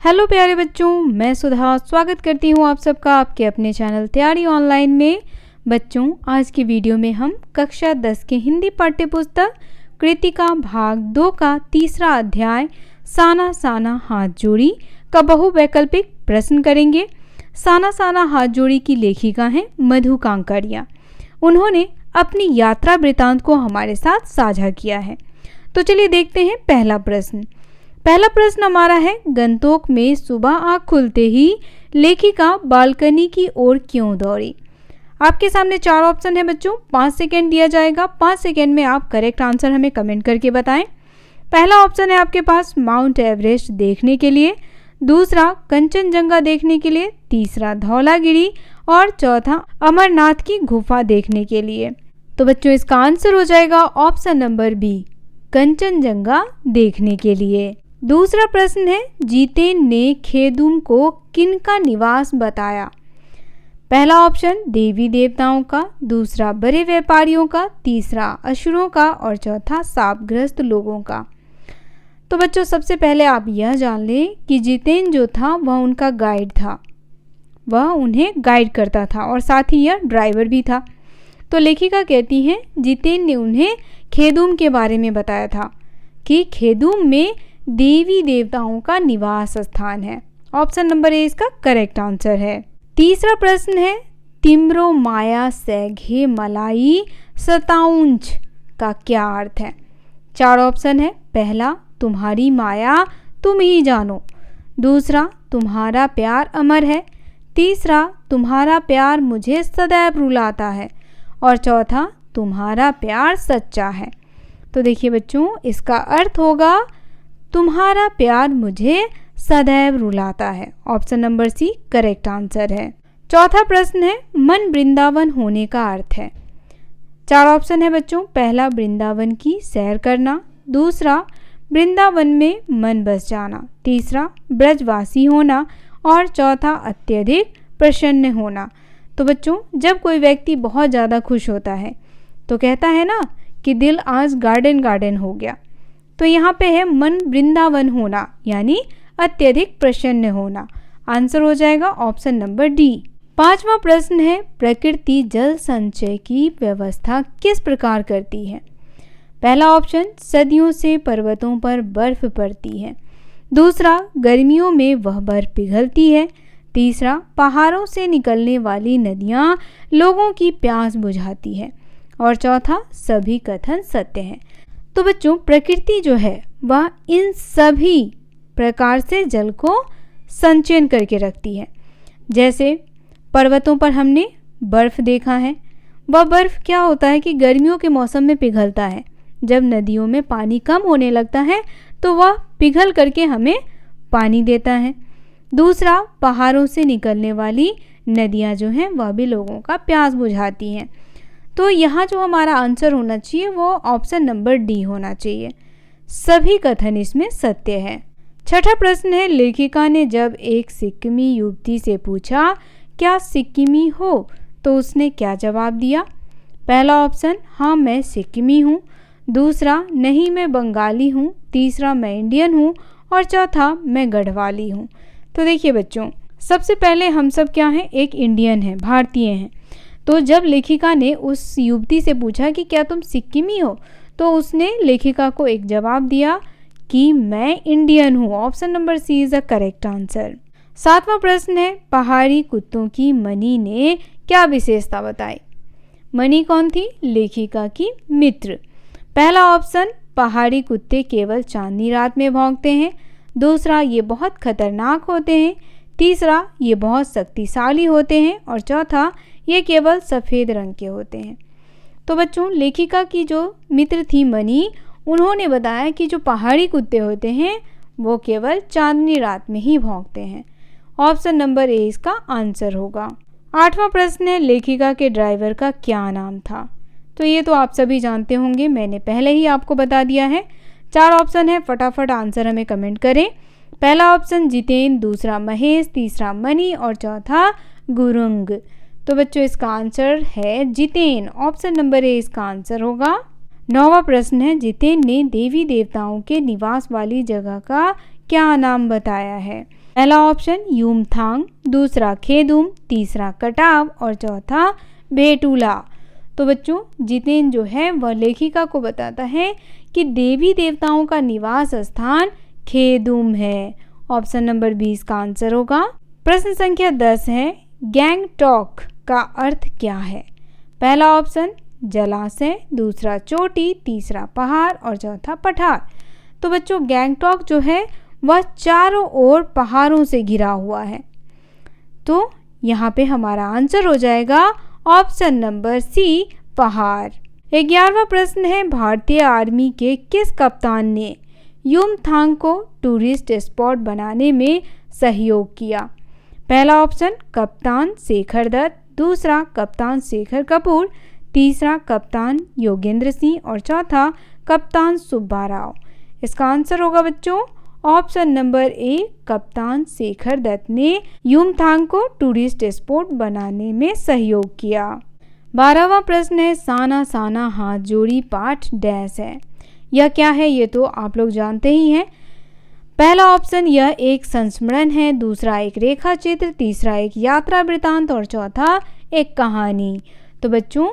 Hello प्यारे बच्चों, मैं सुधा स्वागत करती हूँ आप सबका आपके अपने चैनल तैयारी ऑनलाइन में। बच्चों, आज की वीडियो में हम कक्षा 10 के हिंदी पाठ्य पुस्तक कृतिका भाग 2 का तीसरा अध्याय साना साना हाथ जोड़ी का बहुवैकल्पिक प्रश्न करेंगे। साना साना हाथ जोड़ी की लेखिका हैं मधु कांकरिया। उन्होंने अपनी यात्रा वृतांत को हमारे साथ साझा किया है। तो चलिए देखते हैं पहला प्रश्न। पहला प्रश्न हमारा है, गंतोक में सुबह आँख खुलते ही लेखिका बालकनी की ओर क्यों दौड़ी। आपके सामने 4 ऑप्शन है बच्चों, 5 सेकेंड दिया जाएगा। 5 सेकेंड में आप करेक्ट आंसर हमें कमेंट करके बताएं। पहला ऑप्शन है आपके पास माउंट एवरेस्ट देखने के लिए, दूसरा कंचनजंगा देखने के लिए, तीसरा धौलागिरी और चौथा अमरनाथ की गुफा देखने के लिए। तो बच्चों इसका आंसर हो जाएगा ऑप्शन नंबर बी, कंचनजंगा देखने के लिए। दूसरा प्रश्न है, जितेन ने खेदुम को किनका निवास बताया। पहला ऑप्शन देवी देवताओं का, दूसरा बड़े व्यापारियों का, तीसरा असुरों का और चौथा शापग्रस्त लोगों का। तो बच्चों सबसे पहले आप यह जान लें कि जितेन जो था वह उनका गाइड था, वह उन्हें गाइड करता था और साथ ही यह ड्राइवर भी था। तो लेखिका कहती हैं जितेन ने उन्हें खेदुम के बारे में बताया था कि खेदुम में देवी देवताओं का निवास स्थान है। ऑप्शन नंबर ए इसका करेक्ट आंसर है। तीसरा प्रश्न है, तिम्रो माया सैघे मलाई सताउंच का क्या अर्थ है। 4 ऑप्शन है। पहला, तुम्हारी माया तुम ही जानो, दूसरा तुम्हारा प्यार अमर है, तीसरा तुम्हारा प्यार मुझे सदैव रुलाता है और चौथा तुम्हारा प्यार सच्चा है। तो देखिए बच्चों इसका अर्थ होगा तुम्हारा प्यार मुझे सदैव रुलाता है। Option number C correct answer है। चौथा प्रश्न है, मन वृंदावन होने का अर्थ है। 4 ऑप्शन है बच्चों। पहला, वृंदावन की सैर करना, दूसरा वृंदावन में मन बस जाना, तीसरा ब्रजवासी होना और चौथा अत्यधिक प्रसन्न होना। तो बच्चों जब कोई व्यक्ति बहुत ज़्यादा खुश होता है तो कहता है ना कि दिल आज गार्डन गार्डन हो गया। तो यहाँ पे है मन वृंदावन होना यानी अत्यधिक प्रसन्न होना। आंसर हो जाएगा ऑप्शन नंबर डी। 5वां प्रश्न है, प्रकृति जल संचय की व्यवस्था किस प्रकार करती है। पहला ऑप्शन, सदियों से पर्वतों पर बर्फ पड़ती है, दूसरा गर्मियों में वह बर्फ पिघलती है, तीसरा पहाड़ों से निकलने वाली नदियाँ लोगों की प्यास बुझाती है और चौथा सभी कथन सत्य हैं। तो बच्चों प्रकृति जो है वह इन सभी प्रकार से जल को संचयन करके रखती है। जैसे पर्वतों पर हमने बर्फ़ देखा है, वह बर्फ़ क्या होता है कि गर्मियों के मौसम में पिघलता है। जब नदियों में पानी कम होने लगता है तो वह पिघल करके हमें पानी देता है। दूसरा, पहाड़ों से निकलने वाली नदियाँ जो हैं वह भी लोगों का प्यास बुझाती हैं। तो यहाँ जो हमारा आंसर होना चाहिए वो ऑप्शन नंबर डी होना चाहिए, सभी कथन इसमें सत्य है। छठा प्रश्न है, लेखिका ने जब एक सिक्किमी युवती से पूछा क्या सिक्किमी हो तो उसने क्या जवाब दिया। पहला ऑप्शन, हाँ मैं सिक्किमी हूँ, दूसरा नहीं मैं बंगाली हूँ, तीसरा मैं इंडियन हूँ और चौथा मैं गढ़वाली हूँ। तो देखिए बच्चों सबसे पहले हम सब क्या हैं, एक इंडियन हैं, भारतीय हैं। तो जब लेखिका ने उस युवती से पूछा कि क्या तुम सिक्किमी हो तो उसने लेखिका को एक जवाब दिया कि मैं इंडियन हूँ। Option number C is a correct answer. 7वां प्रश्न है, पहाड़ी कुत्तों की मनी ने क्या विशेषता बताई। मनी कौन थी, लेखिका की मित्र। पहला ऑप्शन, पहाड़ी कुत्ते केवल चांदनी रात में भौंकते हैं, दूसरा ये बहुत खतरनाक होते हैं, तीसरा ये बहुत शक्तिशाली होते हैं और चौथा ये केवल सफ़ेद रंग के होते हैं। तो बच्चों लेखिका की जो मित्र थी मनी, उन्होंने बताया कि जो पहाड़ी कुत्ते होते हैं वो केवल चांदनी रात में ही भौंकते हैं। ऑप्शन नंबर ए इसका आंसर होगा। 8वां प्रश्न है, लेखिका के ड्राइवर का क्या नाम था। तो ये तो आप सभी जानते होंगे, मैंने पहले ही आपको बता दिया है। 4 ऑप्शन है, फटाफट आंसर हमें कमेंट करें। पहला ऑप्शन जितेन, दूसरा महेश, तीसरा मनी और चौथा गुरुंग। तो बच्चों इसका आंसर है जितेन। ऑप्शन नंबर ए इसका आंसर होगा। 9वां प्रश्न है, जितेन ने देवी देवताओं के निवास वाली जगह का क्या नाम बताया है? पहला ऑप्शन यूमथांग, दूसरा खेदुम, तीसरा कटाव और चौथा भेटूला। तो बच्चों जितेन जो है वह लेखिका को बताता है कि देवी देवताओं का निवास स्थान खेदुम है। ऑप्शन नंबर 20 का आंसर होगा। प्रश्न संख्या 10 है, गैंगटॉक का अर्थ क्या है? पहला ऑप्शन जलाशय, दूसरा चोटी, तीसरा पहाड़ और चौथा पठार। तो बच्चों गैंगटॉक जो है वह चारों ओर पहाड़ों से घिरा हुआ है। तो यहाँ पे हमारा आंसर हो जाएगा ऑप्शन नंबर सी, पहाड़। 11वां प्रश्न है, भारतीय आर्मी के किस कप्तान ने यूमथांग को टूरिस्ट स्पॉट बनाने में सहयोग किया? पहला ऑप्शन कप्तान शेखर दत्त, दूसरा कप्तान शेखर कपूर, तीसरा कप्तान योगेंद्र सिंह और चौथा कप्तान सुब्बा राव। इसका आंसर होगा बच्चों ऑप्शन नंबर ए, कप्तान शेखर दत्त ने यूमथांग को टूरिस्ट स्पॉट बनाने में सहयोग किया। 12वां प्रश्न है, साना साना हाथ जोड़ी पाठ डैश है। यह क्या है? ये तो आप लोग जानते ही हैं। पहला ऑप्शन यह एक संस्मरण है, दूसरा एक रेखा चित्र, तीसरा एक यात्रा वृतांत और चौथा एक कहानी। तो बच्चों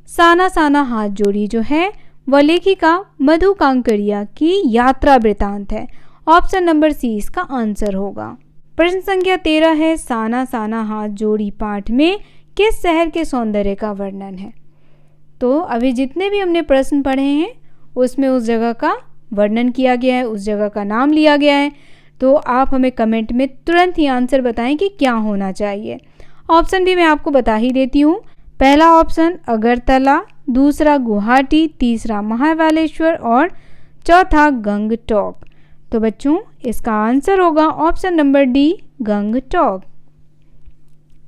साना साना हाथ जोड़ी जो है वह लेखिका मधु कांकरिया की यात्रा वृतांत है। ऑप्शन नंबर सी इसका आंसर होगा। प्रश्न संख्या 13 है, साना साना हाथ जोड़ी पाठ में किस शहर के सौंदर्य का वर्णन है? तो अभी जितने भी हमने प्रश्न पढ़े हैं उसमें उस जगह का वर्णन किया गया है, उस जगह का नाम लिया गया है। तो आप हमें कमेंट में तुरंत ही आंसर बताएं कि क्या होना चाहिए। ऑप्शन भी मैं आपको बता ही देती हूँ। पहला ऑप्शन अगरतला, दूसरा गुवाहाटी, तीसरा महाबलेश्वर और चौथा गंगटोक। तो बच्चों इसका आंसर होगा ऑप्शन नंबर डी, गंगटोक,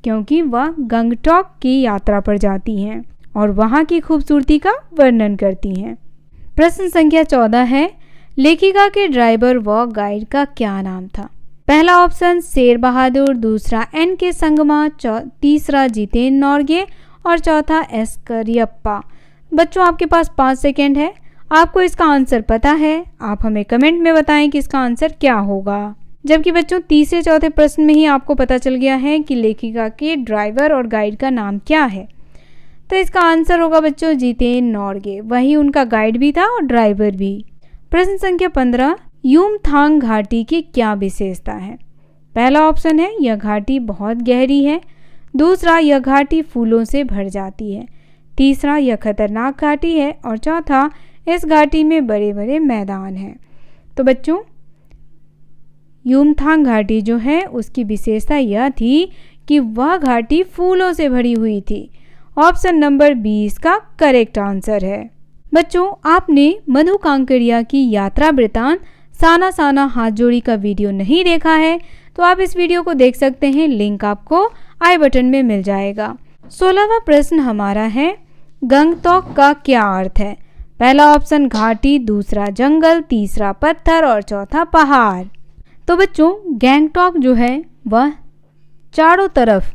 क्योंकि वह गंगटोक की यात्रा पर जाती हैं और वहाँ की खूबसूरती का वर्णन करती हैं। प्रश्न संख्या 14 है, लेखिका के ड्राइवर व गाइड का क्या नाम था? पहला ऑप्शन शेर बहादुर, दूसरा एन के संगमा, तीसरा जितेन नौरगे और चौथा एस करियप्पा। बच्चों आपके पास 5 सेकेंड है, आपको इसका आंसर पता है, आप हमें कमेंट में बताएं कि इसका आंसर क्या होगा। जबकि बच्चों तीसरे चौथे प्रश्न में ही आपको पता चल गया है कि लेखिका के ड्राइवर और गाइड का नाम क्या है। तो इसका आंसर होगा बच्चों जितेन नौरगे, वही उनका गाइड भी था और ड्राइवर भी। प्रश्न संख्या 15, यूमथांग घाटी की क्या विशेषता है? पहला ऑप्शन है यह घाटी बहुत गहरी है, दूसरा यह घाटी फूलों से भर जाती है, तीसरा यह खतरनाक घाटी है और चौथा इस घाटी में बड़े बड़े मैदान हैं। तो बच्चों यूमथांग घाटी जो है उसकी विशेषता यह थी कि वह घाटी फूलों से भरी हुई थी। ऑप्शन नंबर 20 का करेक्ट आंसर है। बच्चों आपने मधु कांकरिया की यात्रा वृतांत साना साना हाथ जोड़ी का वीडियो नहीं देखा है तो आप इस वीडियो को देख सकते हैं, लिंक आपको आई बटन में मिल जाएगा। 16वां प्रश्न हमारा है, गंगटोक का क्या अर्थ है? पहला ऑप्शन घाटी, दूसरा जंगल, तीसरा पत्थर और चौथा पहाड़। तो बच्चों गैंगटॉक जो है वह चारों तरफ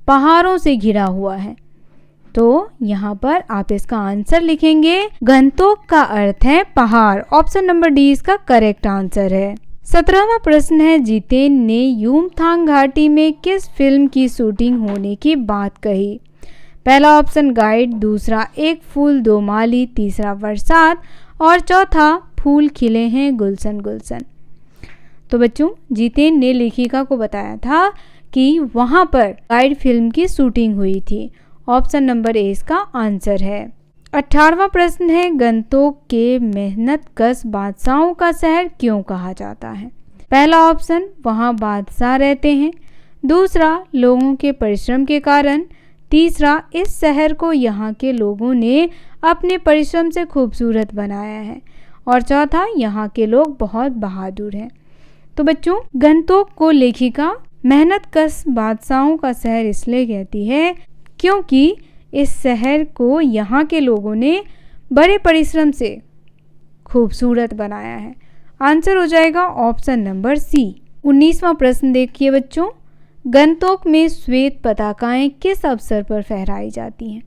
पहाड़ों से घिरा हुआ है। तो यहाँ पर आप इसका आंसर लिखेंगे, गंगटोक का अर्थ है पहाड़। ऑप्शन नंबर डी इसका करेक्ट आंसर है। 17वां प्रश्न है, जितेन ने यूमथांग घाटी में किस फिल्म की शूटिंग होने की बात कही? पहला ऑप्शन गाइड, दूसरा एक फूल दो माली, तीसरा बरसात और चौथा फूल खिले हैं गुलशन गुलशन। तो बच्चों जितेन ने लेखिका को बताया था कि वहाँ पर गाइड फिल्म की शूटिंग हुई थी। ऑप्शन नंबर ए इसका आंसर है। 18वां प्रश्न है, गंगटोक के मेहनतकश बादशाहों का शहर क्यों कहा जाता है? पहला ऑप्शन वहाँ बादशाह रहते हैं, दूसरा लोगों के परिश्रम के कारण, तीसरा इस शहर को यहाँ के लोगों ने अपने परिश्रम से खूबसूरत बनाया है और चौथा यहाँ के लोग बहुत बहादुर हैं। तो बच्चों गंगटोक को लेखिका मेहनतकश बादशाहों का शहर इसलिए कहती है क्योंकि इस शहर को यहाँ के लोगों ने बड़े परिश्रम से खूबसूरत बनाया है। आंसर हो जाएगा ऑप्शन नंबर सी। 19वां प्रश्न देखिए बच्चों, गंगटोक में श्वेत पताकाएं किस अवसर पर फहराई जाती हैं?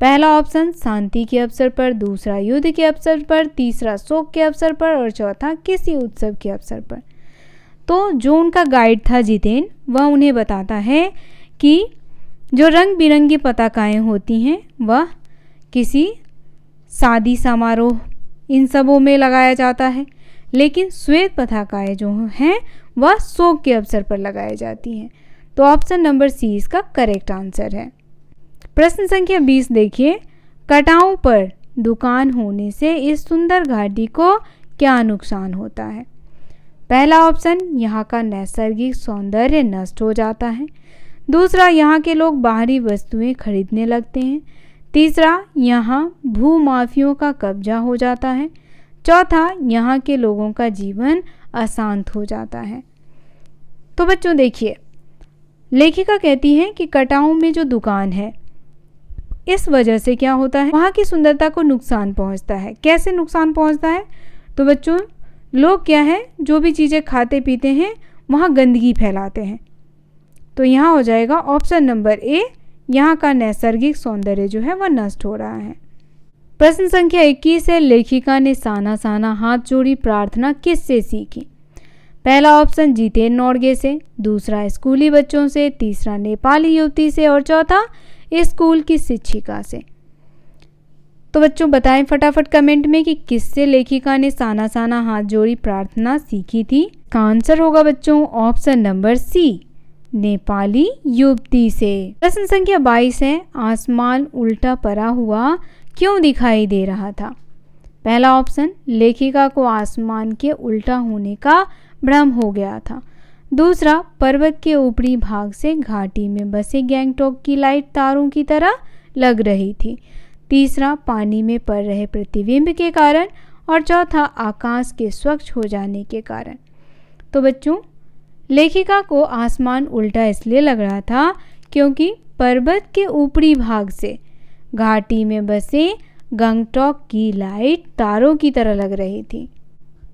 पहला ऑप्शन शांति के अवसर पर, दूसरा युद्ध के अवसर पर, तीसरा शोक के अवसर पर और चौथा किसी उत्सव के अवसर पर। तो जो उनका गाइड था जितेन, वह उन्हें बताता है कि जो रंग बिरंगी पताकाएं होती हैं वह किसी शादी समारोह इन सबों में लगाया जाता है, लेकिन श्वेत पताकाएं जो हैं वह शोक के अवसर पर लगाई जाती हैं। तो ऑप्शन नंबर सी इसका करेक्ट आंसर है। प्रश्न संख्या 20 देखिए, कटाओं पर दुकान होने से इस सुंदर घाटी को क्या नुकसान होता है? पहला ऑप्शन, यहाँ का नैसर्गिक सौंदर्य नष्ट हो जाता है। दूसरा, यहाँ के लोग बाहरी वस्तुएं खरीदने लगते हैं। तीसरा, यहाँ भूमाफियों का कब्जा हो जाता है। चौथा, यहाँ के लोगों का जीवन अशांत हो जाता है। तो बच्चों देखिए, लेखिका कहती है कि कटाओं में जो दुकान है इस वजह से क्या होता है, वहाँ की सुंदरता को नुकसान पहुँचता है। कैसे नुकसान पहुँचता है? तो बच्चों लोग क्या है, जो भी चीज़ें खाते पीते हैं वहाँ गंदगी फैलाते हैं। तो यहाँ हो जाएगा ऑप्शन नंबर ए, यहाँ का नैसर्गिक सौंदर्य जो है वह नष्ट हो रहा है। प्रश्न संख्या 21 है, लेखिका ने साना साना हाथ जोड़ी प्रार्थना किससे सीखी? पहला ऑप्शन जितेन नोर्गे से, दूसरा स्कूली बच्चों से, तीसरा नेपाली युवती से और चौथा स्कूल की शिक्षिका से। तो बच्चों बताएं फटाफट कमेंट में कि किससे लेखिका ने साना साना हाथ जोड़ी प्रार्थना सीखी थी। इसका आंसर होगा बच्चों ऑप्शन नंबर सी, नेपाली युवती से। प्रश्न संख्या 22 है, आसमान उल्टा पड़ा हुआ क्यों दिखाई दे रहा था? पहला ऑप्शन, लेखिका को आसमान के उल्टा होने का भ्रम हो गया था। दूसरा, पर्वत के ऊपरी भाग से घाटी में बसे गैंगटॉक की लाइट तारों की तरह लग रही थी। तीसरा, पानी में पड़ रहे प्रतिबिंब के कारण और चौथा, आकाश के स्वच्छ हो जाने के कारण। तो बच्चों लेखिका को आसमान उल्टा इसलिए लग रहा था क्योंकि पर्वत के ऊपरी भाग से घाटी में बसे गंगटॉक की लाइट तारों की तरह लग रही थी।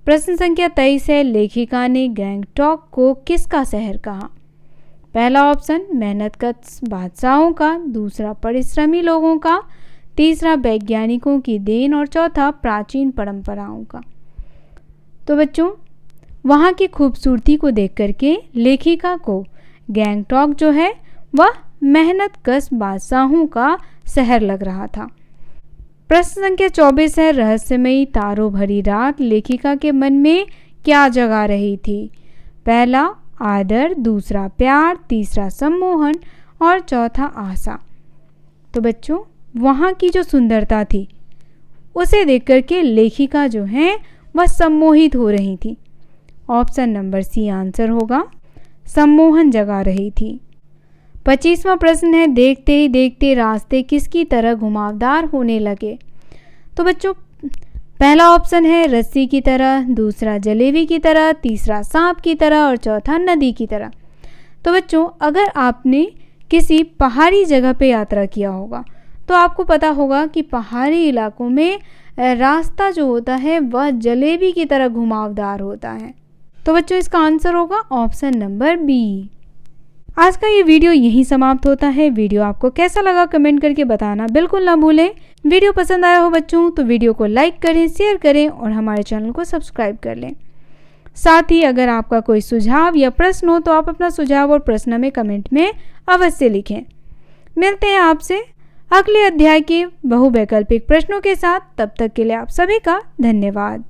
प्रश्न संख्या 23 है, लेखिका ने गैंगटॉक को किसका शहर कहा? पहला ऑप्शन, मेहनतकश बादशाहों का, दूसरा परिश्रमी लोगों का, तीसरा वैज्ञानिकों की देन और चौथा प्राचीन परंपराओं का। तो बच्चों वहाँ की खूबसूरती को देख करके लेखिका को गैंगटॉक जो है वह मेहनतकश बादशाहों का शहर लग रहा था। प्रश्न संख्या 24 है, रहस्यमयी तारों भरी रात लेखिका के मन में क्या जगा रही थी? पहला आदर, दूसरा प्यार, तीसरा सम्मोहन और चौथा आशा। तो बच्चों वहाँ की जो सुंदरता थी उसे देख करके लेखिका जो है वह सम्मोहित हो रही थी। ऑप्शन नंबर सी आंसर होगा, सम्मोहन जगा रही थी। 25वां प्रश्न है, देखते ही देखते रास्ते किसकी तरह घुमावदार होने लगे? तो बच्चों पहला ऑप्शन है रस्सी की तरह, दूसरा जलेबी की तरह, तीसरा सांप की तरह और चौथा नदी की तरह। तो बच्चों अगर आपने किसी पहाड़ी जगह पे यात्रा किया होगा तो आपको पता होगा कि पहाड़ी इलाकों में रास्ता जो होता है वह जलेबी की तरह घुमावदार होता है। तो बच्चों इसका आंसर होगा ऑप्शन नंबर बी। आज का ये वीडियो यहीं समाप्त होता है। वीडियो आपको कैसा लगा कमेंट करके बताना बिल्कुल ना भूलें। वीडियो पसंद आया हो बच्चों तो वीडियो को लाइक करें, शेयर करें और हमारे चैनल को सब्सक्राइब कर लें। साथ ही अगर आपका कोई सुझाव या प्रश्न हो तो आप अपना सुझाव और प्रश्न में कमेंट में अवश्य लिखें। मिलते हैं आपसे अगले अध्याय के बहुवैकल्पिक प्रश्नों के साथ। तब तक के लिए आप सभी का धन्यवाद।